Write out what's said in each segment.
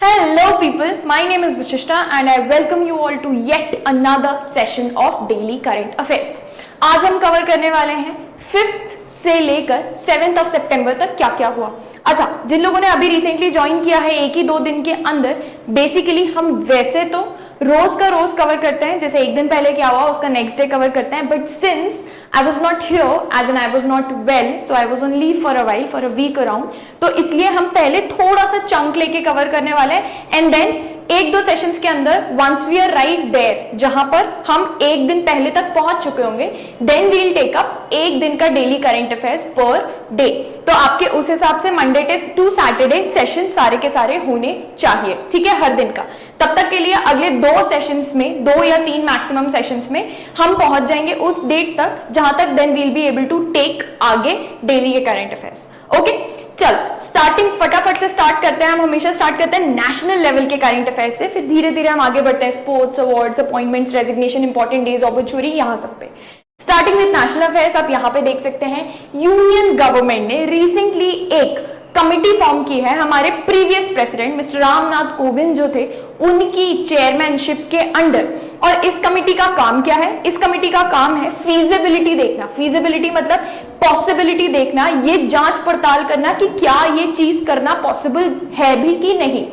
Hello people, my name is Vishishta and I welcome you all to yet another session of Daily Current Affairs. आज हम cover करने वाले हैं 5th से लेकर 7th ऑफ सितंबर तक क्या क्या हुआ। अच्छा, जिन लोगों ने अभी रिसेंटली ज्वाइन किया है एक ही 2 दिन के अंदर, बेसिकली हम वैसे तो रोज का रोज कवर करते हैं, जैसे एक दिन पहले क्या हुआ उसका नेक्स्ट डे कवर करते हैं, but since I was not here, as in I was not well, so I was on leave for a while, for a week around. तो इसलिए हम पहले थोड़ा सा चंक लेके कवर करने वाले हैं एंड देन एक दो सेशंस के अंदर once we are right there, जहां पर हम एक दिन पहले तक पहुंच चुके होंगे, then we will take up एक दिन का daily current affairs per day. तो आपके उस हिसाब से मंडे टू सैटरडे सेशन सारे के सारे होने चाहिए, ठीक है, हर दिन का। तब तक के लिए अगले 2 सेशंस में, 2 या 3 मैक्सिमम सेशंस में हम पहुंच जाएंगे उस डेट तक जहां तक then we will be able to take आगे डेली के करंट अफेयर्स। ओके, चल स्टार्टिंग फटाफट से स्टार्ट करते हैं। हम हमेशा स्टार्ट करते हैं नेशनल लेवल के करंट अफेयर्स से, फिर धीरे धीरे हम आगे बढ़ते हैं sports, awards, appointments, resignation, important days, obituary, यहाँ सब पे। स्टार्टिंग विद नेशनल अफेयर्स, आप यहाँ पे देख सकते हैं यूनियन गवर्नमेंट ने रिसेंटली एक कमिटी फॉर्म की है हमारे previous president mister Ramnath Kovind जो थे उनकी चेयरमैनशिप के अंडर। और इस कमिटी का काम क्या है? इस कमिटी का काम है फीजिबिलिटी देखना। फीजिबिलिटी मतलब पॉसिबिलिटी देखना, ये जांच पड़ताल करना कि क्या ये चीज करना पॉसिबल है भी कि नहीं।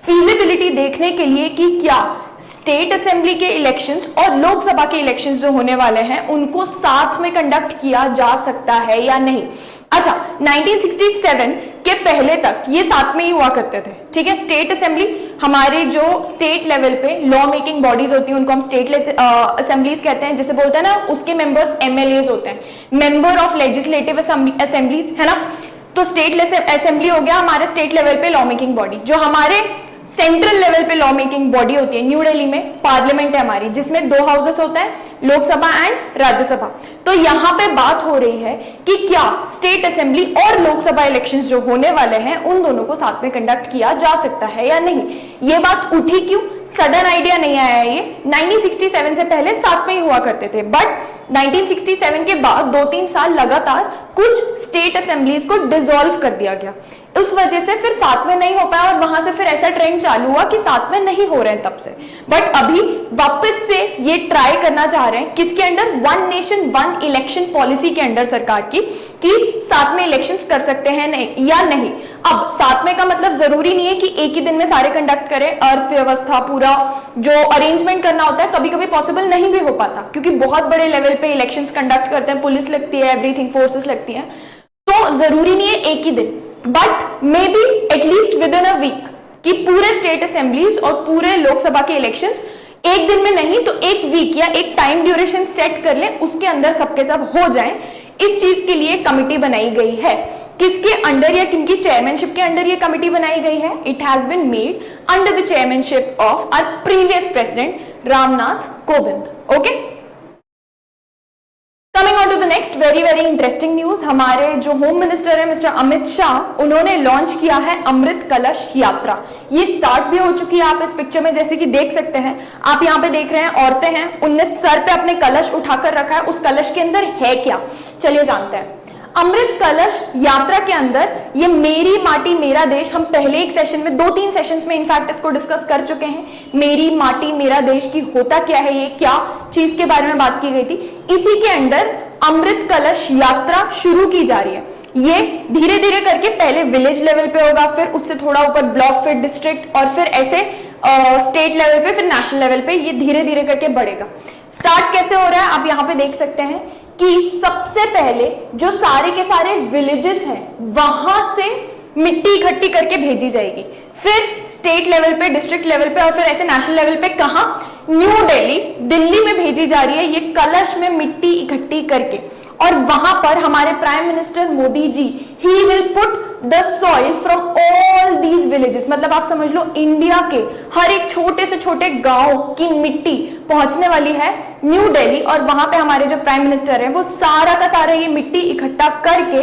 फीजिबिलिटी देखने के लिए कि क्या स्टेट असेंबली के इलेक्शंस और लोकसभा के इलेक्शंस जो होने वाले हैं उनको साथ में कंडक्ट किया जा सकता है या नहीं। अच्छा, 1967 के पहले तक ये साथ में ही हुआ करते थे, ठीक है। स्टेट असेंबली, हमारे जो स्टेट लेवल पे लॉ मेकिंग बॉडीज होती हैं उनको हम स्टेट असेंबलीज कहते हैं, जैसे बोलते हैं ना, उसके मेंबर्स एमएलएज होते हैं, मेंबर ऑफ लेजिस्लेटिव असेंबलीज, है ना। तो स्टेट असेंबली हो गया हमारे स्टेट लेवल पे लॉ मेकिंग बॉडी। जो हमारे सेंट्रल लेवल पे लॉ मेकिंग बॉडी होती है, न्यू दिल्ली में पार्लियामेंट है हमारी, जिसमें 2 हाउसेस होते हैं, लोकसभा एंड राज्यसभा। तो यहां पे बात हो रही है कि क्या स्टेट असेंबली और लोकसभा इलेक्शंस जो होने वाले हैं उन दोनों को साथ में कंडक्ट किया जा सकता है या नहीं। ये बात उठी क्यों? सडन आइडिया नहीं आया, ये 1967 से पहले साथ में ही हुआ करते थे, बट 1967 के बाद 2-3 साल लगातार कुछ स्टेट असेंबलीज को डिसॉल्व कर दिया गया। उस वजह से फिर साथ में नहीं हो पाया और वहां से फिर ऐसा ट्रेंड चालू हुआ कि साथ में नहीं हो रहे हैं तब से। बट अभी वापस से ये ट्राई करना चाह रहे हैं, किसके अंडर? 1 नेशन 1 इलेक्शन पॉलिसी के अंडर सरकार की, कि साथ में इलेक्शंस कर सकते हैं नहीं या नहीं। अब साथ में का मतलब जरूरी नहीं है कि एक ही दिन में सारे कंडक्ट करें। अर्थव्यवस्था पूरा जो अरेंजमेंट करना होता है कभी कभी पॉसिबल नहीं भी हो पाता, क्योंकि बहुत बड़े लेवल पे इलेक्शंस कंडक्ट करते हैं, पुलिस लगती है, एवरीथिंग, फोर्सेस लगती हैं, तो जरूरी नहीं है एक ही दिन, but maybe at least within a week कि पूरे स्टेट असेंबलीज और पूरे लोकसभा के इलेक्शंस एक दिन में नहीं तो एक वीक या एक टाइम ड्यूरेशन सेट कर लें, उसके अंदर सबके सब हो जाएं। इस चीज के लिए कमिटी बनाई गई है। किसके अंडर या किनकी चेयरमैनशिप के अंडर ये कमिटी बनाई गई है? It has been made under the chairmanship of our previous president Ramnath Kovind. Okay, coming on to the next very very interesting news. हमारे जो होम मिनिस्टर है मिस्टर अमित शाह, उन्होंने लॉन्च किया है अमृत कलश यात्रा। ये स्टार्ट भी हो चुकी है, आप इस पिक्चर में जैसे कि देख सकते हैं। आप यहाँ पे देख रहे हैं औरतें हैं, उनने सर पे अपने कलश उठाकर रखा है। उस कलश के अंदर है क्या, चलिए जानते हैं। अमृत कलश यात्रा के अंदर ये मेरी माटी मेरा देश, हम पहले एक सेशन में 2-3 सेशंस में इनफैक्ट इसको डिस्कस कर चुके हैं। मेरी माटी मेरा देश की होता क्या है, ये क्या चीज के बारे में बात की गई थी। इसी के अंडर अमृत कलश यात्रा शुरू की जा रही है। ये धीरे धीरे करके पहले विलेज लेवल पे होगा, फिर उससे थोड़ा ऊपर ब्लॉक, फिर डिस्ट्रिक्ट, और फिर ऐसे स्टेट लेवल पे, फिर नेशनल लेवल पे ये धीरे धीरे करके बढ़ेगा। स्टार्ट कैसे हो रहा है आप यहाँ पे देख सकते हैं कि सबसे पहले जो सारे के सारे विलेजेस हैं वहां से मिट्टी इकट्ठी करके भेजी जाएगी, फिर स्टेट लेवल पे, डिस्ट्रिक्ट लेवल पे, और फिर ऐसे नेशनल लेवल पे। कहां? न्यू दिल्ली, दिल्ली में भेजी जा रही है ये कलश में मिट्टी इकट्ठी करके। और वहां पर हमारे प्राइम मिनिस्टर मोदी जी ही will put the soil from all these villages, मतलब आप समझ लो इंडिया के हर एक छोटे से छोटे गांव की मिट्टी पहुंचने वाली है न्यू दिल्ली। और वहां पे हमारे जो प्राइम मिनिस्टर है वो सारा का सारा ये मिट्टी इकट्ठा करके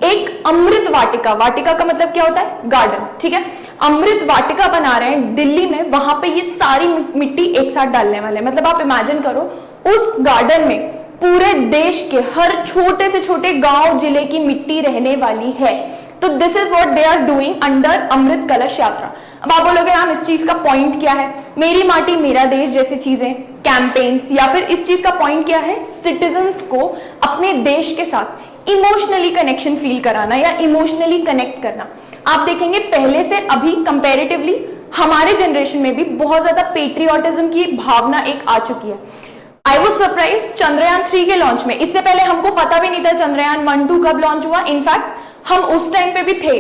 एक अमृत वाटिका, वाटिका का मतलब क्या होता है? गार्डन, ठीक है, अमृत वाटिका बना रहे हैं दिल्ली में। वहां पे ये सारी मिट्टी एक साथ डालने वाले हैं। मतलब आप इमेजिन करो उस गार्डन में पूरे देश के हर छोटे से छोटे गांव जिले की मिट्टी रहने वाली है। तो this is what they are doing under Amrit Kalash Yatra. अब आप बोलोगे मैम इस चीज का पॉइंट क्या है? मेरी माटी मेरा देश जैसी चीजें, कैंपेन्स, या फिर इस चीज का पॉइंट क्या है? सिटीजन्स को अपने देश के साथ इमोशनली कनेक्शन फील कराना या इमोशनली कनेक्ट करना। आप देखेंगे पहले से अभी कंपैरेटिवली हमारे जनरेशन में भी बहुत ज्यादा पेट्रियोटिज्म की भावना एक आ चुकी है। आई वॉज सरप्राइज चंद्रयान 3 के लॉन्च में, इससे पहले हमको पता भी नहीं था चंद्रयान 1-2 कब लॉन्च हुआ। इनफैक्ट हम उस टाइम पे भी थे,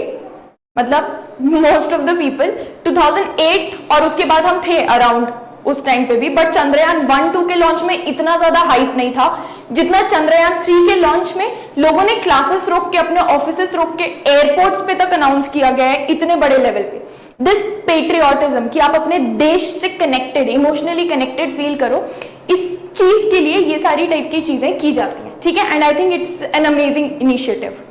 मतलब मोस्ट ऑफ द पीपल 2008 और उसके बाद हम थे अराउंड उस टाइम पे भी, बट चंद्रयान 1-2 के लॉन्च में इतना ज्यादा हाइप नहीं था जितना चंद्रयान 3 के लॉन्च में लोगों ने क्लासेस रोक के, अपने ऑफिसेस रोक के, एयरपोर्ट्स पे तक अनाउंस किया गया है इतने बड़े लेवल पे। दिस पेट्रियोटिज्म कि आप अपने देश से कनेक्टेड, इमोशनली कनेक्टेड फील करो, इस चीज के लिए ये सारी टाइप की चीजें की जाती हैं, ठीक है। And I think it's an amazing initiative.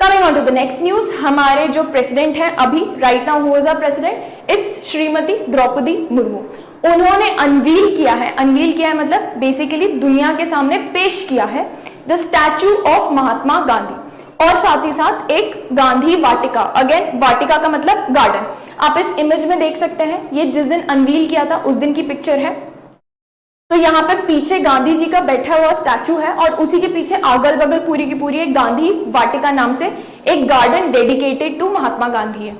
Coming on to the next news, हमारे जो प्रेसिडेंट हैं अभी right now, who is our president? It's Shrimati Droupadi Murmu. उन्होंने अनवील किया है मतलब बेसिकली दुनिया के सामने पेश किया है the statue of Mahatma Gandhi, और साथ ही साथ एक गांधी वाटिका। अगेन वाटिका का मतलब गार्डन। आप इस इमेज में देख सकते हैं, ये जिस दिन अनवील किया था उस दिन की पिक्चर है। तो यहाँ पे पीछे गांधी जी का बैठा हुआ स्टैचू है और उसी के पीछे अगल बगल पूरी की पूरी एक गांधी वाटिका नाम से एक garden dedicated to Mahatma Gandhi है,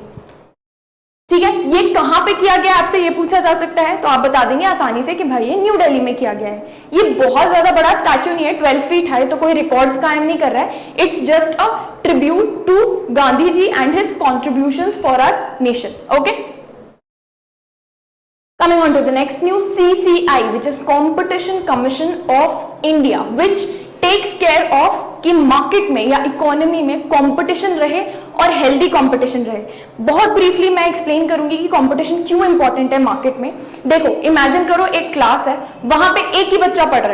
ठीक है। ये कहां पे किया गया, आपसे ये पूछा जा सकता है, तो आप बता देंगे आसानी से कि भाई ये न्यू दिल्ली में किया गया है। ये बहुत ज्यादा बड़ा स्टैचू नहीं है, 12 फीट है, तो कोई रिकॉर्ड्स कायम नहीं कर रहा है। It's just a tribute to Gandhi ji and his contributions for our nation. Okay, coming on to the next news, CCI, which is Competition Commission of India, which takes care of कि market में या economy में competition रहे और healthy competition रहे। बहुत briefly मैं explain करूंगी कि कंपटीशन क्यों इंपॉर्टेंट है मार्केट में। देखो, इमेजिन करो एक क्लास है, वहां पे एक ही बच्चा पढ़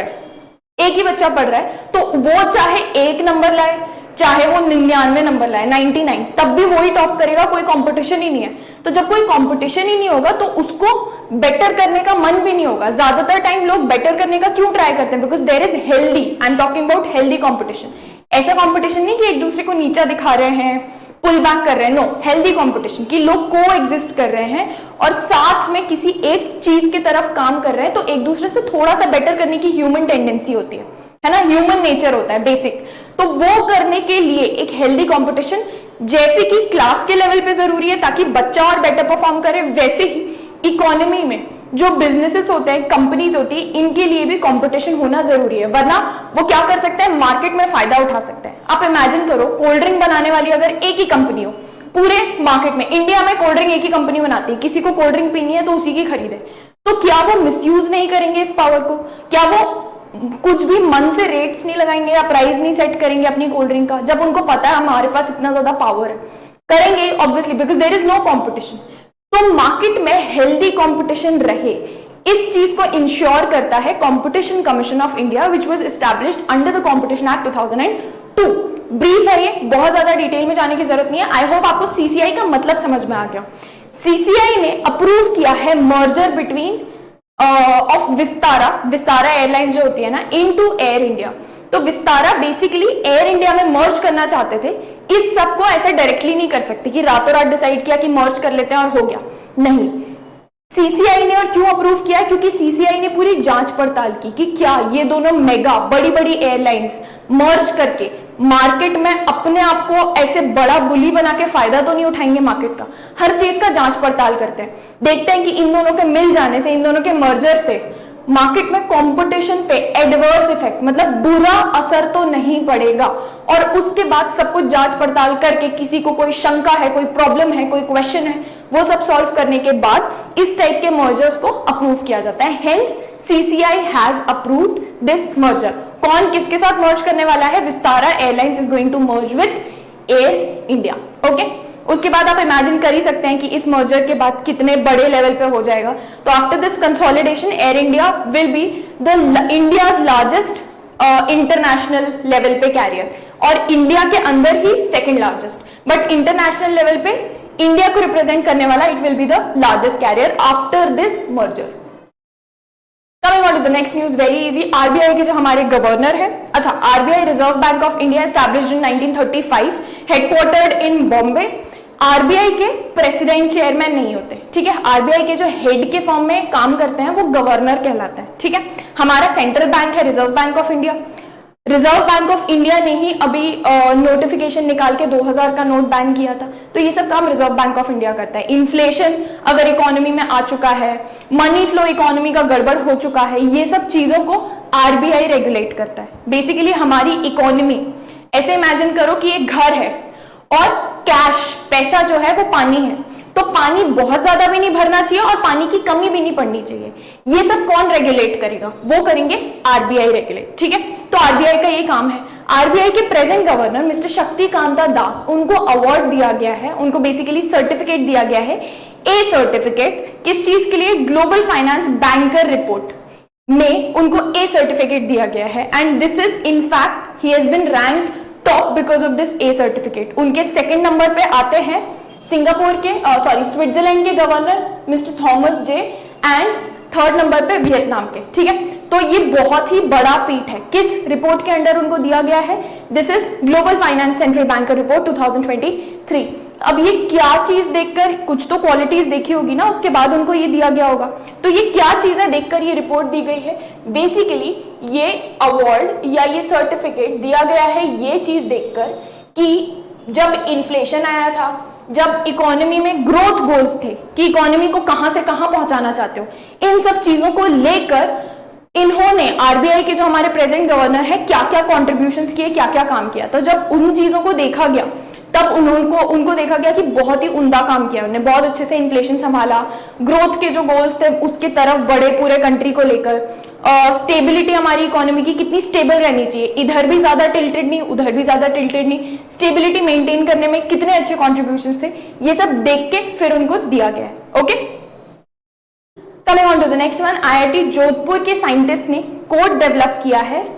रहा है, तो वो चाहे 1 नंबर लाए, चाहे वो 99 नंबर लाए, 99, तब भी वही टॉप करेगा, कोई कंपटीशन ही नहीं है। तो जब कोई कंपटीशन ही नहीं होगा तो उसको बेटर करने का मन भी नहीं होगा। ज्यादातर टाइम लोग बेटर करने का क्यों ट्राई करते हैं? Because there is healthy, I am talking about healthy competition. ऐसा कंपटीशन नहीं कि एक दूसरे को नीचा दिखा रहे हैं, पुल बैक कर रहे हैं, नो, हेल्दी कंपटीशन कि लोग को एग्जिस्ट कर रहे हैं और साथ में किसी एक चीज की तरफ काम कर रहे हैं, तो एक दूसरे से थोड़ा सा बेटर करने की ह्यूमन टेंडेंसी होती है ना, ह्यूमन नेचर होता है बेसिक। तो वो करने के लिए एक हेल्दी कंपटीशन, जैसे कि क्लास के लेवल पे जरूरी है ताकि बच्चा और बेटर परफॉर्म करे, वैसे ही इकोनॉमी में जो बिजनेसेस होते हैं, कंपनीज होती है, इनके लिए भी कंपटीशन होना जरूरी है, वरना वो क्या कर सकते हैं, मार्केट में फायदा उठा सकते हैं। आप इमेजिन करो, कोल्ड ड्रिंक बनाने वाली अगर एक ही कंपनी हो पूरे मार्केट में, इंडिया में कोल्ड ड्रिंक एक ही कंपनी बनाती है, किसी को कोल्ड ड्रिंक पीनी है तो उसी की खरीदे, तो क्या वो मिसयूज नहीं करेंगे इस पावर को? क्या वो कुछ भी मन से रेट्स नहीं लगाएंगे या प्राइस नहीं सेट करेंगे अपनी कोल्ड ड्रिंक का, जब उनको पता है हमारे पास इतना ज्यादा पावर है? करेंगे obviously, because there is no competition. तो मार्केट में हेल्दी कंपटीशन रहे, इस चीज को इंश्योर करता है competition commission of India, which was established under the competition act 2002। Brief है ये, बहुत ज्यादा डिटेल में जाने की जरूरत नहीं है। आई होप आपको सीसीआई का मतलब समझ में आ गया। सीसीआई ने अप्रूव किया है merger between of Vistara airlines जो होती है ना, इनटू एयर इंडिया। तो विस्तारा बेसिकली एयर इंडिया में मर्ज करना चाहते थे। इस सब को ऐसे डायरेक्टली नहीं कर सकते कि रातों रात डिसाइड किया कि मर्ज कर लेते हैं और हो गया, नहीं। सीसीआई ने, और क्यों अप्रूव किया? क्योंकि सीसीआई ने पूरी जांच पड़ताल की कि क्या ये दोनों मेगा बड़ी बड़ी एयरलाइंस मर्ज करके मार्केट में अपने आप को ऐसे बड़ा बुली बना के फायदा तो नहीं उठाएंगे मार्केट का। हर चीज का जांच पड़ताल करते हैं, देखते हैं कि इन दोनों के मिल जाने से, इन दोनों के मर्जर से मार्केट में कंपटीशन पे एडवर्स इफेक्ट, मतलब बुरा असर तो नहीं पड़ेगा। और उसके बाद सब कुछ जांच पड़ताल करके, किसी को कोई शंका है, कोई प्रॉब्लम है, कोई क्वेश्चन है, वो सब सॉल्व करने के बाद इस टाइप के मर्जर्स को अप्रूव किया जाता है। Hence CCI has approved this merger. कौन किसके साथ मर्ज करने वाला है? Vistara airlines is going to merge with Air India. Okay, उसके बाद आप इमेजिन कर ही सकते हैं कि इस मर्जर के बाद कितने बड़े लेवल पे हो जाएगा। तो after this consolidation Air India will be the India's largest international level पे कैरियर, और इंडिया के अंदर ही second largest, but international level पे इंडिया को रिप्रेजेंट करने वाला it will be the largest carrier after this merger. Coming on to the next news, very easy. RBI के जो हमारे गवर्नर है, अच्छा, RBI Reserve Bank of India established in 1935, headquartered in Bombay. RBI के president chairman नहीं होते, ठीक है। आरबीआई के जो हेड के फॉर्म में काम करते हैं वो गवर्नर कहलाते हैं, ठीक है। हमारा सेंट्रल बैंक है reserve Bank of India. Reserve Bank of India ने ही अभी नोटिफिकेशन निकाल के 2000 का नोट बैन किया था, तो ये सब काम रिजर्व बैंक ऑफ इंडिया करता है। इन्फ्लेशन अगर इकोनॉमी में आ चुका है, मनी फ्लो इकोनॉमी का गड़बड़ हो चुका है, ये सब चीजों को आरबीआई रेगुलेट करता है। बेसिकली हमारी इकोनॉमी, ऐसे इमेजिन करो कि एक घर है और कैश पैसा जो है वो पानी है, तो पानी बहुत ज्यादा भी नहीं भरना चाहिए और पानी की कमी भी नहीं पड़नी चाहिए। ये सब कौन रेगुलेट करेगा? वो करेंगे आरबीआई रेगुलेट, ठीक है। तो आरबीआई का ये काम है। आरबीआई के प्रेजेंट गवर्नर मिस्टर शक्तिकांता दास, उनको अवार्ड दिया गया है, उनको बेसिकली सर्टिफिकेट दिया गया है, ए सर्टिफिकेट। किस चीज के लिए? ग्लोबल फाइनेंस बैंकर रिपोर्ट में उनको ए सर्टिफिकेट दिया गया है, and this is in fact he has been ranked top because of this a certificate. उनके सेकंड नंबर पे आते हैं सिंगापुर के स्विट्जरलैंड के governor mister Thomas J, and third number पे वियतनाम के, ठीक है। तो ये बहुत ही बड़ा फीट है। किस रिपोर्ट के अंडर उनको दिया गया है? This is global finance central banker report 2023। अब ये क्या चीज देखकर, कुछ तो क्वालिटीज देखी होगी ना, उसके बाद उनको ये दिया गया होगा। तो ये क्या चीजें देखकर ये रिपोर्ट दी गई है? बेसिकली ये अवार्ड या ये सर्टिफिकेट दिया गया है ये चीज देखकर कि जब इन्फ्लेशन आया था, जब इकोनॉमी में ग्रोथ गोल्स थे कि इकोनॉमी को कहां से कहां पहुंचाना चाहते हो, इन सब चीजों को लेकर इन्होंने, आरबीआई के जो हमारे प्रेजेंट गवर्नर है, क्या क्या कॉन्ट्रीब्यूशंस किए, क्या क्या काम किया। तो जब उन चीजों को देखा गया तब उनको देखा गया कि बहुत ही उम्दा काम किया उन्होंने, बहुत अच्छे से इन्फ्लेशन संभाला, ग्रोथ के जो गोल्स थे उसके तरफ बढ़े पूरे कंट्री को लेकर। स्टेबिलिटी हमारी इकोनॉमी की कितनी स्टेबल रहनी चाहिए, इधर भी ज्यादा टिल्टेड नहीं, उधर भी ज्यादा टिल्टेड नहीं, स्टेबिलिटी मेंटेन करने में कितने अच्छे कॉन्ट्रीब्यूशंस थे, ये सब देख के फिर उनको दिया गया है। Okay, coming on to the next one, IIT Jodhpur के साइंटिस्ट ने कोड डेवलप किया है।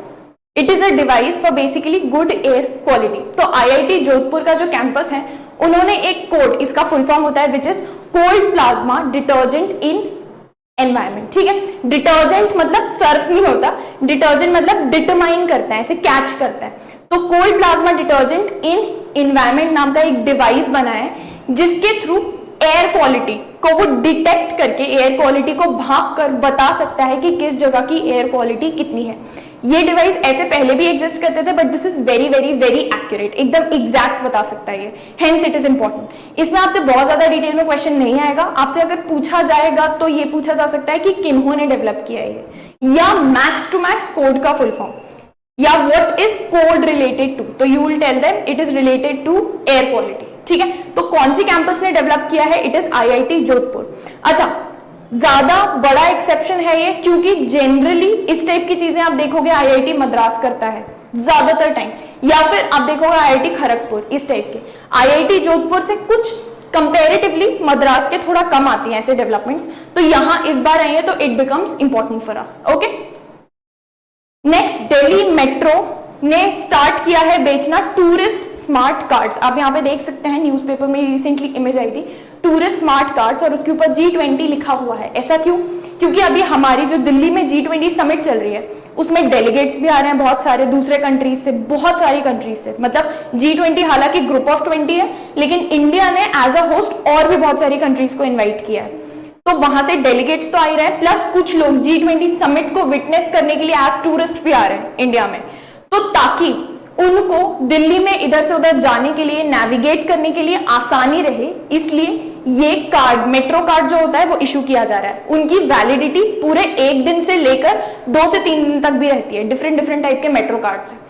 It is a device for basically good air quality. तो आईआईटी जोधपुर का जो कैंपस है, उन्होंने एक कोड, इसका फुल फॉर्म होता है which is cold plasma detergent in environment, ठीक है। डिटर्जेंट मतलब सर्फ नहीं होता, डिटर्जेंट मतलब डिटरमाइन करता है, ऐसे कैच करता है। तो cold plasma detergent in environment नाम का एक डिवाइस बना है जिसके थ्रू एयर क्वालिटी को वो डिटेक्ट करके एयर क्वालिटी को भाप कर बता सकता है कि किस जगह की एयर क्वालिटी कितनी है। ये डिवाइस ऐसे पहले भी एग्जिस्ट करते थे, but this is very very very accurate, एकदम एग्जैक्ट बता सकता है ये, हेंस इट इज इंपॉर्टेंट। इसमें आपसे बहुत ज्यादा डिटेल में क्वेश्चन नहीं आएगा, आपसे अगर पूछा जाएगा तो ये पूछा जा सकता है कि किन्होंने डेवलप किया है ये, या मैक्स टू मैक्स कोड का फुल फॉर्म, या what is code related to, तो you will tell them it is related to air quality, ठीक है। तो कौन सी कैंपस ने डेवलप किया है? It is IIT Jodhpur. अच्छा, ज्यादा बड़ा एक्सेप्शन है ये, क्योंकि जनरली इस टाइप की चीजें आप देखोगे आईआईटी मद्रास करता है ज्यादातर टाइम, या फिर आप देखोगे आईआईटी खड़गपुर, इस टाइप के। आईआईटी जोधपुर से कुछ कंपैरेटिवली मद्रास के थोड़ा कम आती हैं ऐसे डेवलपमेंट्स, तो यहां इस बार आई है तो it becomes important for us. Okay, next, Delhi metro ने स्टार्ट किया है बेचना टूरिस्ट स्मार्ट कार्ड्स। आप यहाँ पे देख सकते हैं, न्यूज़पेपर में रिसेंटली इमेज आई थी, टूरिस्ट स्मार्ट कार्ड्स, और उसके ऊपर G20 लिखा हुआ है। ऐसा क्यों? क्योंकि अभी हमारी जो दिल्ली में G20 समिट चल रही है, उसमें डेलीगेट्स भी आ रहे हैं बहुत सारे दूसरे कंट्रीज से, बहुत सारी कंट्रीज से। मतलब G20 हालांकि ग्रुप ऑफ 20 है, लेकिन इंडिया ने एज अ होस्ट और भी बहुत सारी कंट्रीज को इन्वाइट किया है। तो वहां से डेलीगेट्स तो आ ही रहे हैं, प्लस कुछ लोग G20 समिट को विटनेस करने के लिए एज टूरिस्ट भी आ रहे हैं इंडिया में। तो ताकि उनको दिल्ली में इधर से उधर जाने के लिए, नेविगेट करने के लिए आसानी रहे, इसलिए ये कार्ड, मेट्रो कार्ड जो होता है वो इशू किया जा रहा है। उनकी वैलिडिटी पूरे 1 दिन से लेकर 2 से 3 दिन तक भी रहती है। डिफरेंट टाइप के मेट्रो कार्ड्स हैं।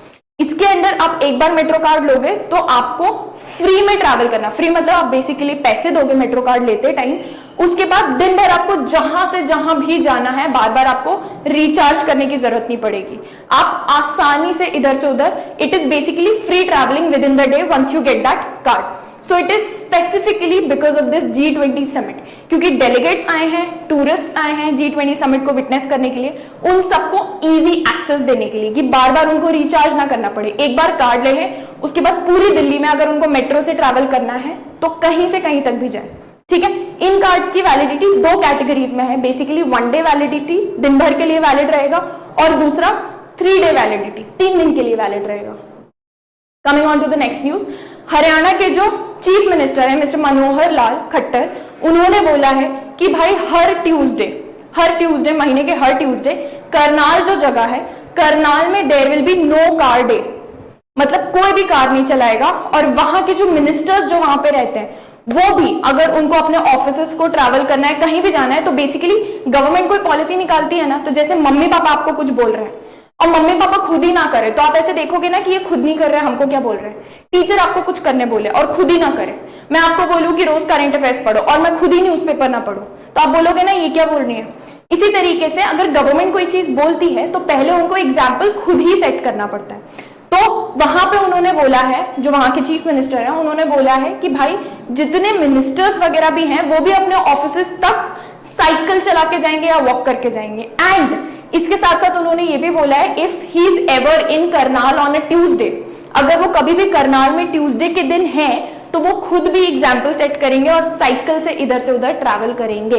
इसके अंदर आप एक बार मेट्रो कार्ड लोगे तो आपको फ्री में ट्रैवल करना, फ्री मतलब आप बेसिकली पैसे दोगे मेट्रो कार्ड लेते टाइम, उसके बाद दिन भर आपको जहां से जहां भी जाना है बार बार आपको रिचार्ज करने की जरूरत नहीं पड़ेगी। आप आसानी से इधर से उधर, it is basically free travelling within the day once you get that card. So it is specifically because of this G20 summit, क्योंकि डेलीगेट्स आए हैं, टूरिस्ट आए हैं G20 समिट को विटनेस करने के लिए, उन सबको इजी एक्सेस देने के लिए कि बार बार उनको रिचार्ज ना करना पड़े। एक बार कार्ड ले लें, उसके बाद पूरी दिल्ली में अगर उनको मेट्रो से ट्रैवल करना है तो कहीं से कहीं तक भी जाए, ठीक है। इन कार्ड्स की वैलिडिटी 2 कैटेगरीज में है, बेसिकली 1 डे वैलिडिटी, दिन भर के लिए वैलिड रहेगा, और दूसरा 3 डे वैलिडिटी, 3 दिन के लिए वैलिड रहेगा। Coming on to the next news, Haryana के जो चीफ मिनिस्टर है मिस्टर मनोहर लाल खट्टर, उन्होंने बोला है कि भाई हर ट्यूसडे महीने के हर ट्यूसडे करनाल जो जगह है, करनाल में there will be no car day, मतलब कोई भी कार नहीं चलाएगा। और वहां के जो मिनिस्टर्स जो वहां पे रहते हैं वो भी, अगर उनको अपने ऑफिसेस को ट्रैवल करना है, कहीं भी जाना है, तो बेसिकली गवर्नमेंट कोई पॉलिसी निकालती है ना, तो जैसे मम्मी पापा आपको कुछ बोल रहे हैं और मम्मी पापा खुद ही ना करे, तो आप ऐसे देखोगे ना कि ये खुद नहीं कर रहे हैं, हमको क्या बोल रहे हैं। टीचर आपको कुछ करने बोले और खुद ही ना करे, मैं आपको बोलूं कि रोज करंट अफेयर्स पढ़ो और मैं खुद ही न्यूज़पेपर ना पढ़ूं, तो आप बोलोगे ना ये क्या बोल रही है। इसी तरीके से अगर गवर्नमेंट कोई चीज बोलती है तो पहले उनको एग्जाम्पल खुद ही सेट करना पड़ता है। तो वहां पे उन्होंने बोला है, जो वहां के चीफ मिनिस्टर हैं, उन्होंने बोला है कि भाई जितने मिनिस्टर्स वगैरह भी हैं वो भी अपने ऑफिसेस तक साइकिल चला के जाएंगे या वॉक करके जाएंगे। एंड इसके साथ साथ उन्होंने ये भी बोला है if he is ever in Karnal on a Tuesday, अगर वो कभी भी करनाल में ट्यूसडे के दिन है तो वो खुद भी एग्जाम्पल सेट करेंगे और साइकिल से इधर से उधर ट्रैवल करेंगे।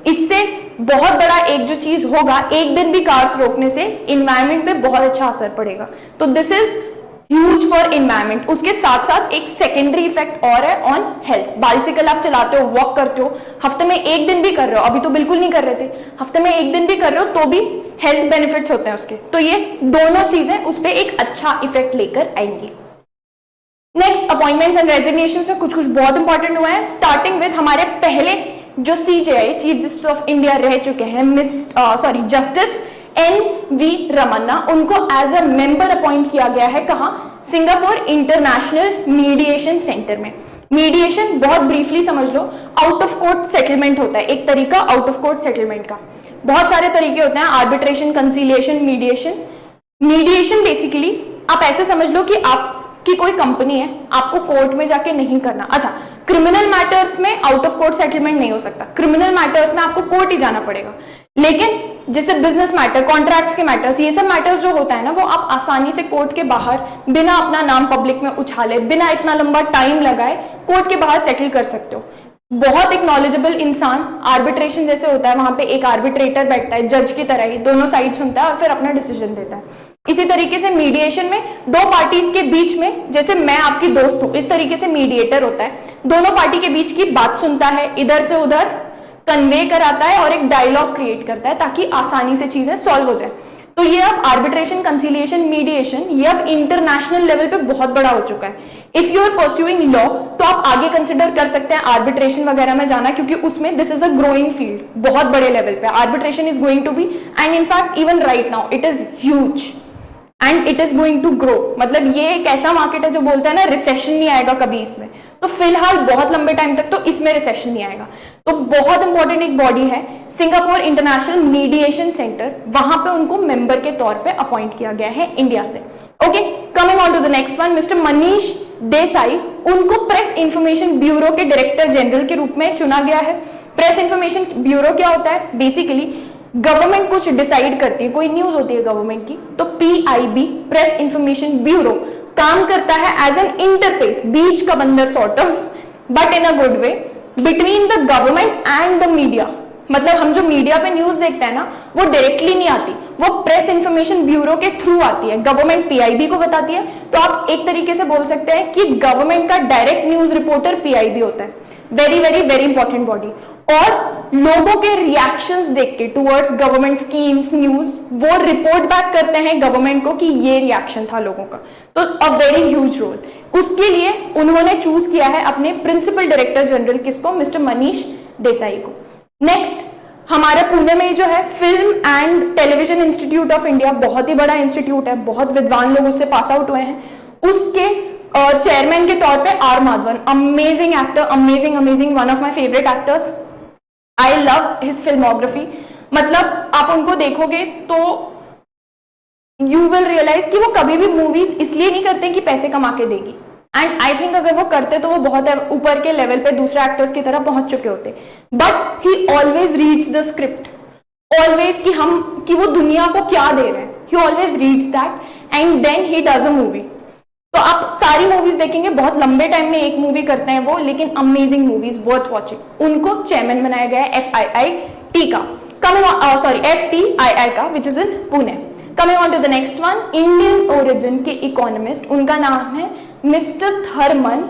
इससे बहुत बड़ा एक जो चीज होगा, एक दिन भी कार्स रोकने से इन्वायरमेंट पे बहुत अच्छा असर पड़ेगा। तो this is huge for environment. उसके साथ साथ एक सेकेंडरी इफेक्ट और है ऑन हेल्थ। बाइसिकल आप चलाते हो, वॉक करते हो, हफ्ते में एक दिन भी कर रहे हो, अभी तो बिल्कुल नहीं कर रहे थे, हफ्ते में एक दिन भी कर रहे हो तो भी हेल्थ बेनिफिट्स होते हैं उसके। तो ये दोनों चीजें उस पर एक अच्छा इफेक्ट लेकर आएंगी। नेक्स्ट, अपॉइंटमेंट्स एंड रेजिग्नेशंस में कुछ बहुत इंपॉर्टेंट हुआ है। स्टार्टिंग विद हमारे पहले जो CJI chief justice of India रह चुके हैं जस्टिस NV रमन्ना, उनको एज अ मेंबर अपॉइंट किया गया है। कहां? सिंगापुर इंटरनेशनल मीडिएशन सेंटर में। मीडिएशन बहुत ब्रीफली समझ लो, आउट ऑफ कोर्ट सेटलमेंट होता है, एक तरीका आउट ऑफ कोर्ट सेटलमेंट का। बहुत सारे तरीके होते हैं, arbitration, conciliation, mediation. Mediation basically आप ऐसे समझ लो कि आपकी कोई कंपनी है, आपको कोर्ट में जाके नहीं करना। अच्छा, क्रिमिनल मैटर्स में आउट ऑफ कोर्ट सेटलमेंट नहीं हो सकता, क्रिमिनल मैटर्स में आपको कोर्ट ही जाना पड़ेगा। लेकिन जैसे बिजनेस मैटर, कॉन्ट्रैक्ट्स के मैटर्स, ये सब मैटर्स जो होता है ना, वो आप आसानी से कोर्ट के बाहर बिना अपना नाम पब्लिक में उछाले, बिना इतना लंबा टाइम लगाए कोर्ट के बाहर सेटल कर सकते हो। बहुत एक नॉलेजेबल इंसान, आर्बिट्रेशन जैसे होता है, वहां पे एक आर्बिट्रेटर बैठता है जज की तरह ही, दोनों साइड सुनता है और फिर अपना डिसीजन देता है। इसी तरीके से मीडिएशन में दो पार्टीज के बीच में, जैसे मैं आपकी दोस्त हूं, इस तरीके से मीडिएटर होता है, दोनों पार्टी के बीच की बात सुनता है, इधर से उधर कन्वे कराता है और एक डायलॉग क्रिएट करता है ताकि आसानी से चीजें सॉल्व हो जाए। तो ये अब आर्बिट्रेशन, कंसीलिएशन, मीडिएशन, ये अब इंटरनेशनल लेवल पे बहुत बड़ा हो चुका है। If you are pursuing law तो आप आगे कंसिडर कर सकते हैं आर्बिट्रेशन वगैरह में जाना, क्योंकि उसमें this is a growing field, बहुत बड़े लेवल पे arbitration is going to be, and in fact even right now it is huge and it is going to grow. मतलब ये एक ऐसा मार्केट है जो बोलता है ना रिसेशन नहीं आएगा कभी इसमें, तो फिलहाल बहुत लंबे टाइम तक तो इसमें रिसेशन नहीं आएगा। तो बहुत इंपॉर्टेंट एक बॉडी है सिंगापुर इंटरनेशनल मीडिएशन सेंटर, वहां पे उनको मेंबर के तौर पे अपॉइंट किया गया है इंडिया से। Okay, coming on to the next one, mister Manish Desai, उनको प्रेस इंफॉर्मेशन ब्यूरो के डायरेक्टर जनरल के रूप में चुना गया है। प्रेस इंफॉर्मेशन ब्यूरो क्या होता है? बेसिकली गवर्नमेंट कुछ डिसाइड करती है, कोई न्यूज होती है गवर्नमेंट की, तो PIB प्रेस इंफॉर्मेशन ब्यूरो काम करता है एज एन इंटरफेस, बीच का बंदर sort of, but in a good way, between the government and the media. मतलब हम जो मीडिया पे न्यूज देखते हैं ना, वो डायरेक्टली नहीं आती, वो प्रेस इंफॉर्मेशन ब्यूरो के थ्रू आती है। गवर्नमेंट PIB को बताती है, तो आप एक तरीके से बोल सकते हैं कि गवर्नमेंट का डायरेक्ट न्यूज रिपोर्टर PIB होता है। Very very very important body. और लोगों के रिएक्शंस देख के टुवर्ड्स गवर्नमेंट स्कीम्स, न्यूज, वो रिपोर्ट बैक करते हैं गवर्नमेंट को कि ये रिएक्शन था लोगों का, तो अ वेरी ह्यूज रोल। उसके लिए उन्होंने चूज किया है अपने प्रिंसिपल डायरेक्टर जनरल, किसको? मिस्टर मनीष देसाई को। नेक्स्ट, हमारे पुणे में जो है film and television institute of India, बहुत ही बड़ा इंस्टीट्यूट है, बहुत विद्वान लोग उससे पास आउट हुए हैं। उसके चेयरमैन के तौर पे R Madhavan, amazing actor, amazing, one of my favourite actors, I love his filmography. मतलब आप उनको देखोगे तो यू विल रियलाइज कि वो कभी भी मूवीज इसलिए नहीं करते कि पैसे कमा के देगी, एंड आई थिंक अगर वो करते तो वो बहुत ऊपर के लेवल पे दूसरे एक्टर्स की तरह पहुंच चुके होते। But he always reads the script, always कि वो दुनिया को क्या दे रहे हैं, he always reads that and then he does a movie. तो आप सारी मूवीज देखेंगे, बहुत लंबे टाइम में एक मूवी करते हैं वो, लेकिन अमेजिंग मूवीज, वर्थ वॉचिंग। उनको चेयरमैन बनाया गया है FII का, FTII का, which is in Pune. Coming on to the next one, Indian origin के इकोनॉमिस्ट, उनका नाम है mister Tharman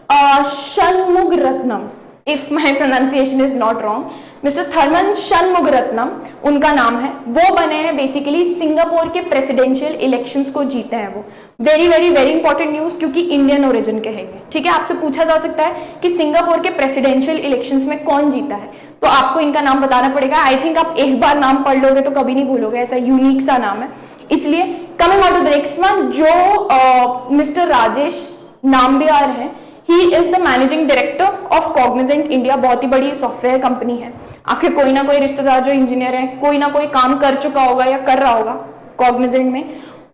Shanmugaratnam, if my pronunciation is not wrong, mister Tharman Shanmugaratnam उनका नाम है। वो बने हैं बेसिकली सिंगापुर के प्रेसिडेंशियल इलेक्शंस को जीते हैं वो। Very very very important news, क्योंकि इंडियन ओरिजिन के हैं। ठीक है, आपसे पूछा जा सकता है कि सिंगापुर के प्रेसिडेंशियल इलेक्शंस में कौन जीता है, तो आपको इनका नाम बताना पड़ेगा। आई थिंक आप एक बार नाम पढ़ लोगे तो कभी नहीं भूलोगे, ऐसा यूनिक सा नाम है। इसलिए coming on to the next one, जो मिस्टर राजेश नाम्बियार है, he is the managing director of Cognizant India. बहुत ही बड़ी सॉफ्टवेयर कंपनी है। आपके कोई ना कोई रिश्तेदार जो इंजीनियर है, कोई ना कोई काम कर चुका होगा या कर रहा होगा कॉग्निजेंट में,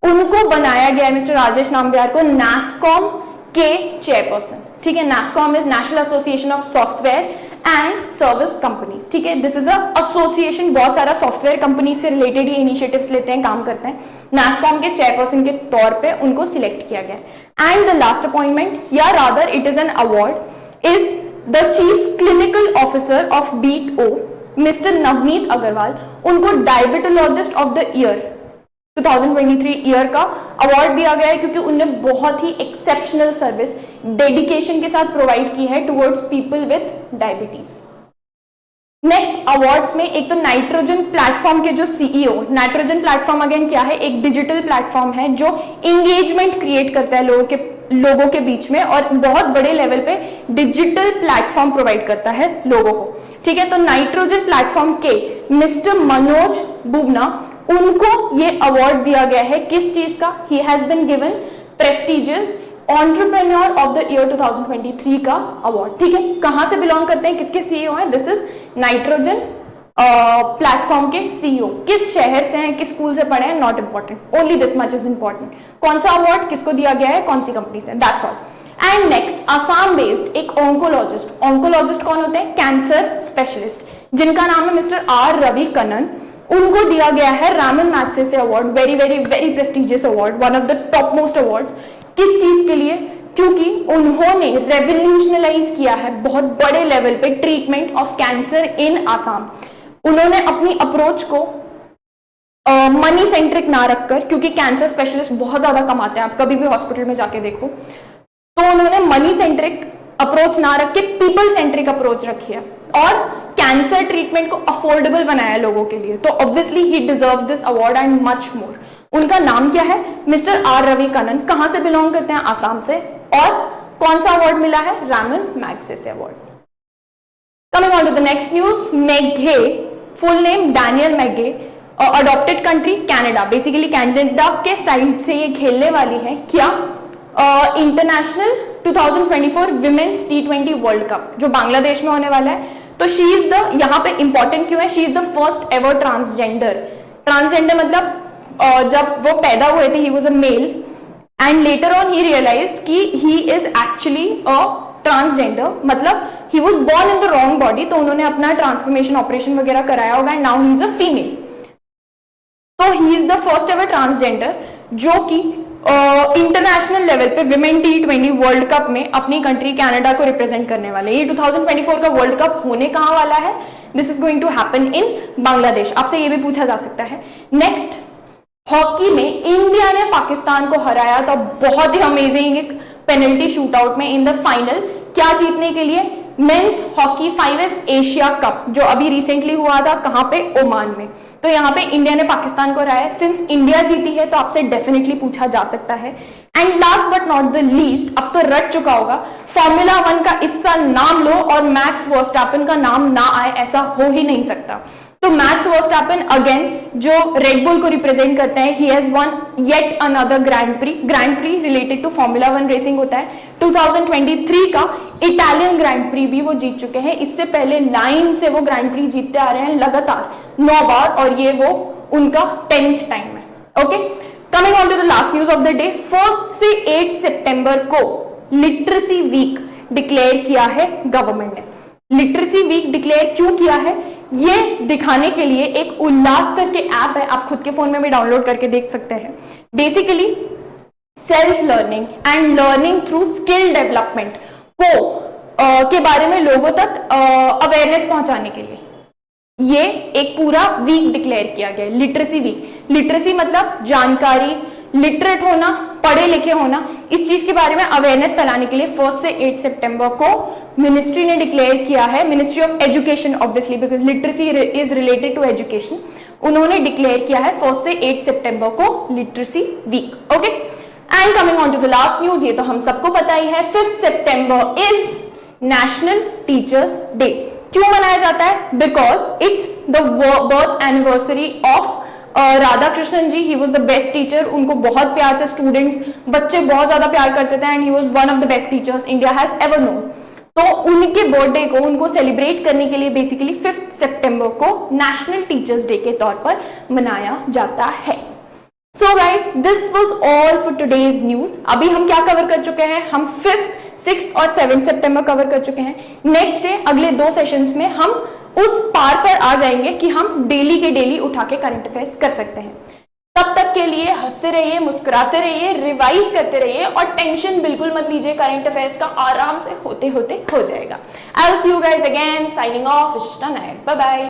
उनको बनाया गया है मिस्टर राजेश नाम्बियार को नासकॉम के चेयरपर्सन। ठीक है, NASSCOM is national association of software and service companies. ठीक है, दिस इज अ एसोसिएशन, बहुत सारा सॉफ्टवेयर कंपनी से रिलेटेड ये इनिशिएटिव्स लेते हैं, काम करते हैं। नासकॉम के चेयरपर्सन के तौर पे उनको सिलेक्ट किया गया। एंड द लास्ट अपॉइंटमेंट, या rather it is an award, is the chief clinical officer of BeatO mister Navneet Agarwal. उनको diabetologist of the year 2023 year का अवार्ड दिया गया है, क्योंकि उन्होंने बहुत ही एक्सेप्शनल सर्विस डेडिकेशन के साथ प्रोवाइड की है towards people with diabetes. Next awards में एक तो नाइट्रोजन प्लेटफॉर्म के जो सीईओ, नाइट्रोजन प्लेटफॉर्म अगेन क्या है, एक डिजिटल प्लेटफॉर्म है जो एंगेजमेंट क्रिएट करता है लोगों के बीच में, और बहुत बड़े लेवल पे डिजिटल प्लेटफॉर्म प्रोवाइड करता है लोगों को। ठीक है, तो नाइट्रोजन प्लेटफॉर्म के मिस्टर मनोज बुबना, उनको ये अवार्ड दिया गया है। किस चीज का? He has been given prestigious entrepreneur of the year 2023 का अवार्ड। ठीक है, कहां से बिलोंग करते हैं, किसके सीईओ हैं? दिस इज नाइट्रोजन प्लेटफॉर्म के सीईओ। किस शहर से हैं, किस स्कूल से पढ़े हैं, not important, only this much is important. कौन सा अवार्ड किसको दिया गया है, कौन सी कंपनी से, that's all. And next, Assam based एक ऑन्कोलॉजिस्ट। ऑन्कोलॉजिस्ट कौन होते हैं? कैंसर स्पेशलिस्ट, जिनका नाम है मिस्टर आर रवि कन्नन। उनको दिया गया है Raman Magsaysay award, very very very prestigious award, one of the top most awards. किस चीज के लिए? क्योंकि उन्होंने रेवोल्यूशनलाइज किया है बहुत बड़े लेवल पे treatment of cancer in Assam. उन्होंने अपनी अप्रोच को मनी सेंट्रिक ना रखकर, क्योंकि कैंसर स्पेशलिस्ट बहुत ज्यादा कमाते हैं, आप कभी भी हॉस्पिटल में जाके देखो, तो उन्होंने मनी सेंट्रिक अप्रोच ना रख के पीपल सेंट्रिक अप्रोच रखी है और कैंसर ट्रीटमेंट को अफोर्डेबल बनाया लोगों के लिए। तो obviously he deserve this award and much more. उनका नाम क्या है? Mister R Ravi Kannan. कहां से बिलोंग करते हैं? आसाम से। और कौन सा अवार्ड मिला है? Raman Magsaysay award. Coming on to the next news, मैगे, full name Daniel मैगे, adopted country Canada. Basically Canada के साइड से ये खेलने वाली है क्या? International 2024 women's T20 world cup, जो बांग्लादेश में होने वाला है। तो शी इज द, यहाँ पे इंपॉर्टेंट क्यों है? She is the first ever transgender. Transgender मतलब जब वो पैदा हुए थे he was a male, and later on he realized कि he is actually a transgender, मतलब he was born in the wrong body, तो उन्होंने अपना ट्रांसफॉर्मेशन ऑपरेशन वगैरह कराया होगा, and now he is a female. तो he is the first ever transgender जो कि इंटरनेशनल लेवल पे विमेन T20 वर्ल्ड कप में अपनी कंट्री कनाडा को रिप्रेजेंट करने वाले। ये 2024 का वर्ल्ड कप होने कहां वाला है? This is going to happen in Bangladesh. आपसे ये भी पूछा जा सकता है। नेक्स्ट, हॉकी में इंडिया ने पाकिस्तान को हराया था बहुत ही अमेजिंग एक पेनल्टी शूटआउट में इन द फाइनल। क्या जीतने के लिए? Men's hockey 5S Asia cup, जो अभी रिसेंटली हुआ था, कहां पे? ओमान में। तो यहाँ पे इंडिया ने पाकिस्तान को हराया। सिंस इंडिया जीती है तो आपसे डेफिनेटली पूछा जा सकता है। And last but not the least, अब तो रट चुका होगा, फॉर्मूला 1 का इस साल नाम लो और मैक्स वर्स्टैपन का नाम ना आए, ऐसा हो ही नहीं सकता। तो मैक्स वर्स्टैपन अगेन जो रेड बुल को रिप्रेजेंट करते हैं, he has won yet another grand prix related to formula 1 racing होता है। 2023 का इटालियन ग्रैंड प्री भी वो जीत चुके हैं। इससे पहले लाइन से वो ग्रैंड प्री जीतते आ रहे हैं लगातार 9 बार, और ये वो उनका 10th टाइम है। Okay, coming on to the last news of the day, 1 से 8 सितंबर को लिटरेसी वीक डिक्लेयर किया है गवर्नमेंट ने। लिटरेसी वीक डिक्लेयर क्यों किया है? ये दिखाने के लिए एक उल्लास करके ऐप है, आप खुद के फोन में भी डाउनलोड करके देख सकते हैं। Basically self learning and learning through skill development को के बारे में लोगों तक अवेयरनेस पहुंचाने के लिए ये एक पूरा वीक डिक्लेयर किया गया है, लिटरेसी वीक। लिटरेसी मतलब जानकारी, लिटरेट होना, पढ़े लिखे होना, इस चीज के बारे में अवेयरनेस फैलाने के लिए 1 से 8 सितंबर को मिनिस्ट्री ने डिक्लेयर किया है, ministry of education obviously because literacy is related to education, उन्होंने डिक्लेयर किया है 1 से 8 सितंबर को literacy week. Okay, and coming on to the last news, ये तो हम सबको पता ही है, 5 सितंबर इज नेशनल टीचर्स डे. क्यों मनाया जाता है? Because it's the birth anniversary of Radha Krishnan ji. He was the best teacher, उनको बहुत प्यार से स्टूडेंट्स, बच्चे बहुत ज्यादा प्यार करते थे, and he was one of the best teachers India has ever known. तो उनके बर्थडे को, उनको सेलिब्रेट करने के लिए बेसिकली 5 सितंबर को नेशनल टीचर्स डे के तौर पर मनाया जाता है. So guys, this was all for today's news. अभी हम क्या कवर कर चुके हैं? हम 5th, 6th और 7th सितंबर कवर कर चुके हैं. नेक्स्ट डे अगले 2 सेशंस में हम उस पार पर आ जाएंगे कि हम डेली के डेली उठा के करंट अफेयर्स कर सकते हैं. तब तक के लिए हंसते रहिए, मुस्कुराते रहिए, रिवाइज करते रहिए और टेंशन बिल्कुल मत लीजिए, करंट अफेयर्स का आराम से होते होते हो जाएगा. I will see you guys again. Signing off, विशिष्टा नायर. Bye bye.